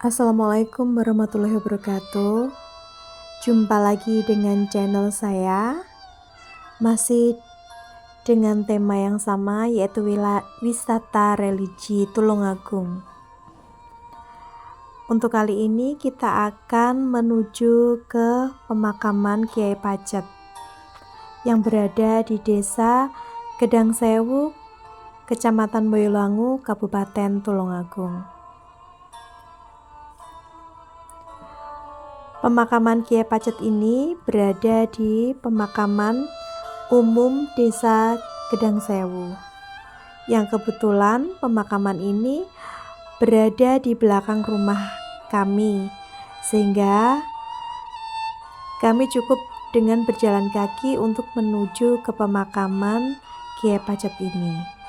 Assalamualaikum warahmatullahi wabarakatuh. Jumpa lagi dengan channel saya, masih dengan tema yang sama, yaitu wisata religi Tulungagung. Untuk kali ini kita akan menuju ke pemakaman Kiai Pacet yang berada di Desa Gedang Sewu, Kecamatan Boyolangu, Kabupaten Tulungagung. Pemakaman Kiai Pacet ini berada di pemakaman umum Desa Gedang Sewu, yang kebetulan pemakaman ini berada di belakang rumah kami, sehingga kami cukup dengan berjalan kaki untuk menuju ke pemakaman Kiai Pacet ini.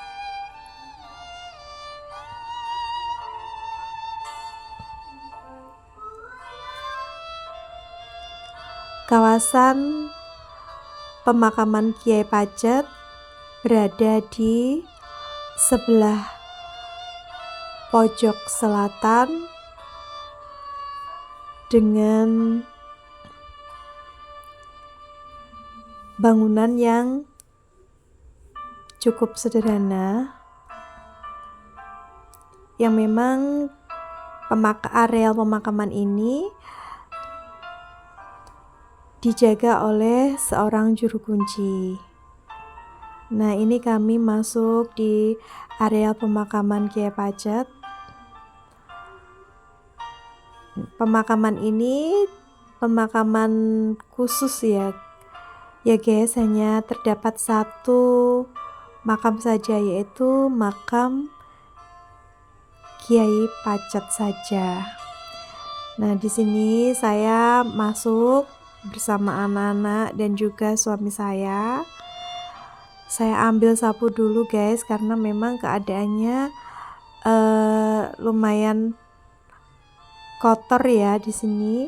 Kawasan pemakaman Kiai Pacet berada di sebelah pojok selatan dengan bangunan yang cukup sederhana, yang memang areal pemakaman ini dijaga oleh seorang juru kunci. Nah, ini kami masuk di area pemakaman Kiai Pacet. Pemakaman ini pemakaman khusus ya guys, hanya terdapat satu makam saja, yaitu makam Kiai Pacet saja. Nah, di sini saya masuk bersama anak-anak dan juga suami saya. Saya ambil sapu dulu guys, karena memang keadaannya lumayan kotor ya di sini.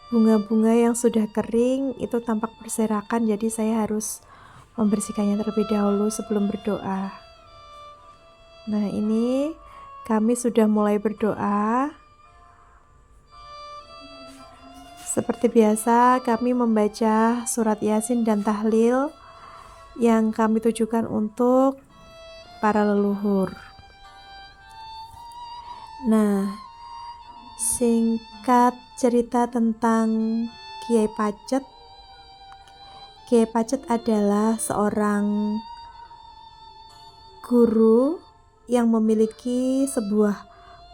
Bunga-bunga yang sudah kering itu tampak berserakan, jadi saya harus membersihkannya terlebih dahulu sebelum berdoa. Nah, ini kami sudah mulai berdoa. Seperti biasa, kami membaca surat Yasin dan tahlil yang kami tujukan untuk para leluhur. Nah, singkat cerita tentang Kiai Pacet. Kiai Pacet adalah seorang guru yang memiliki sebuah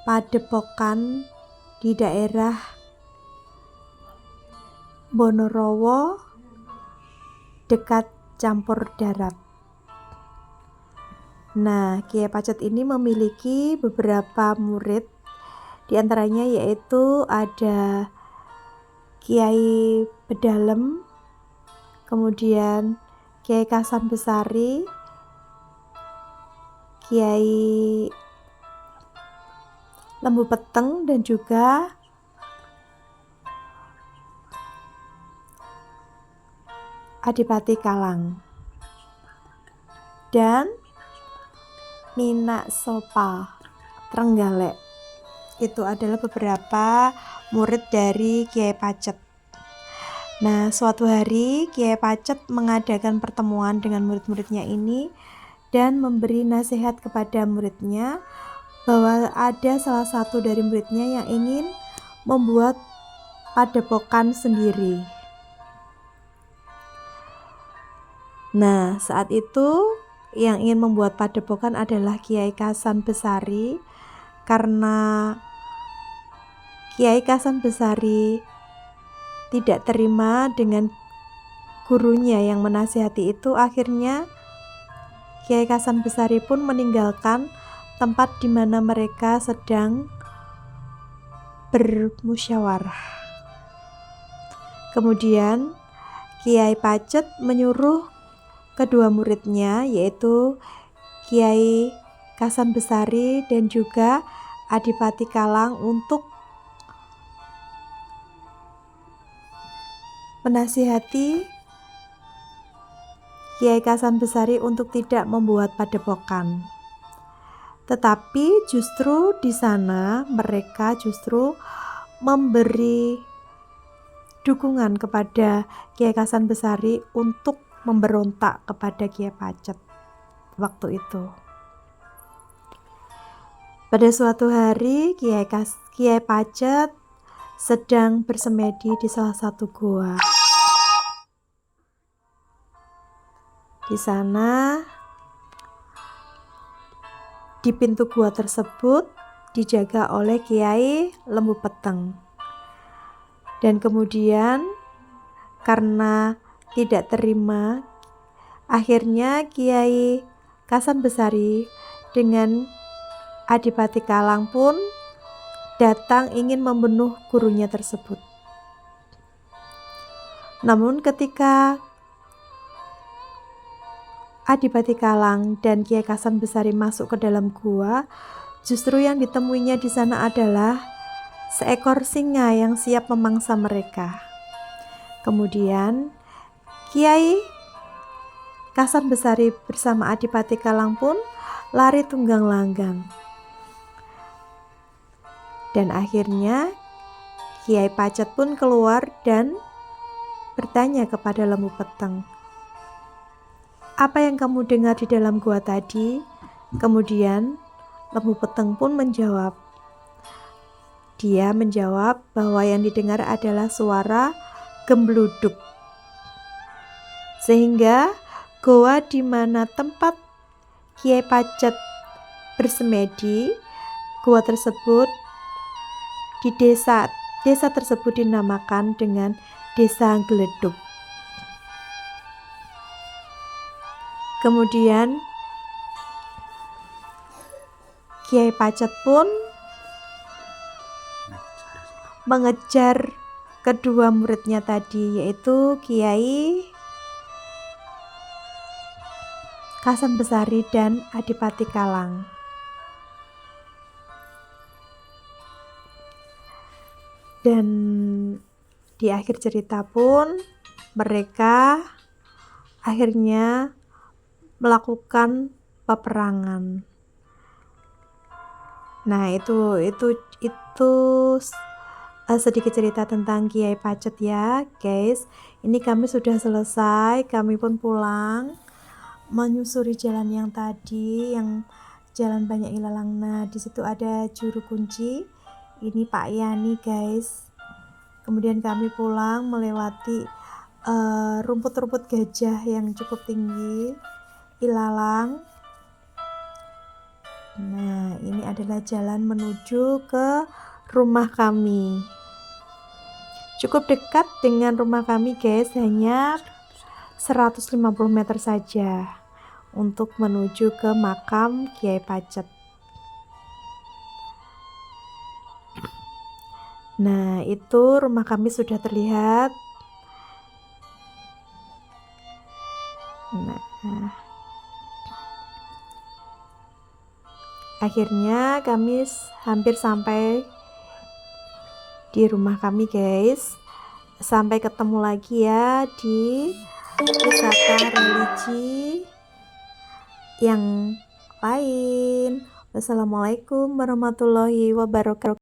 padepokan di daerah Bonorowo dekat Campur Darat. Nah, Kiai Pacet ini memiliki beberapa murid, di antaranya yaitu ada Kiai Bedalem, kemudian Kiai Kasan Besari, Kiai Lembu Peteng, dan juga Adipati Kalang dan Minak Sopa Trenggalek. Itu adalah beberapa murid dari Kiai Pacet. Nah, suatu hari Kiai Pacet mengadakan pertemuan dengan murid-muridnya ini dan memberi nasihat kepada muridnya bahwa ada salah satu dari muridnya yang ingin membuat padepokan sendiri. Nah, saat itu yang ingin membuat padepokan adalah Kiai Kasan Besari, karena Kiai Kasan Besari tidak terima dengan gurunya yang menasihati itu. Akhirnya Kiai Kasan Besari pun meninggalkan tempat di mana mereka sedang bermusyawarah. Kemudian Kiai Pacet menyuruh kedua muridnya, yaitu Kiai Kasan Besari dan juga Adipati Kalang, untuk menasihati Kiai Kasan Besari untuk tidak membuat padepokan. Tetapi justru di sana mereka justru memberi dukungan kepada Kiai Hasan Besari untuk memberontak kepada Kiai Pacet waktu itu. Pada suatu hari Kiai Pacet sedang bersemedi di salah satu gua. Di sana, di pintu gua tersebut dijaga oleh Kiai Lembu Peteng. Dan kemudian karena tidak terima, akhirnya Kiai Hasan Besari dengan Adipati Kalang pun datang ingin membunuh gurunya tersebut. Namun ketika Adipati Kalang dan Kiai Hasan Besari masuk ke dalam gua, justru yang ditemuinya di sana adalah seekor singa yang siap memangsa mereka. Kemudian Kiai Hasan Besari bersama Adipati Kalang pun lari tunggang langgang. Dan akhirnya Kiai Pacet pun keluar dan bertanya kepada Lembu Peteng, "Apa yang kamu dengar di dalam gua tadi?" Kemudian Lembu Peteng pun menjawab. Dia menjawab bahwa yang didengar adalah suara gembluduk. Sehingga goa di mana tempat Kiai Pacet bersemedi, goa tersebut di desa tersebut dinamakan dengan Desa Gleduk. Kemudian Kiai Pacet pun mengejar kedua muridnya tadi, yaitu Kiai Hasan Besari dan Adipati Kalang. Dan di akhir cerita pun mereka akhirnya melakukan peperangan. Nah, itu sedikit cerita tentang Kiai Pacet ya, guys. Ini kami sudah selesai, kami pun pulang menyusuri jalan yang tadi, yang jalan banyak ilalang. Nah, di situ ada juru kunci. Ini Pak Yani, guys. Kemudian kami pulang melewati rumput-rumput gajah yang cukup tinggi, ilalang. Nah, ini adalah jalan menuju ke rumah kami. Cukup dekat dengan rumah kami, guys, hanya 150 meter saja untuk menuju ke makam Kiai Pacet. Nah, itu rumah kami sudah terlihat. Nah, akhirnya kami hampir sampai di rumah kami, guys. Sampai ketemu lagi ya di wisata religi yang lain. Wassalamualaikum warahmatullahi wabarakatuh.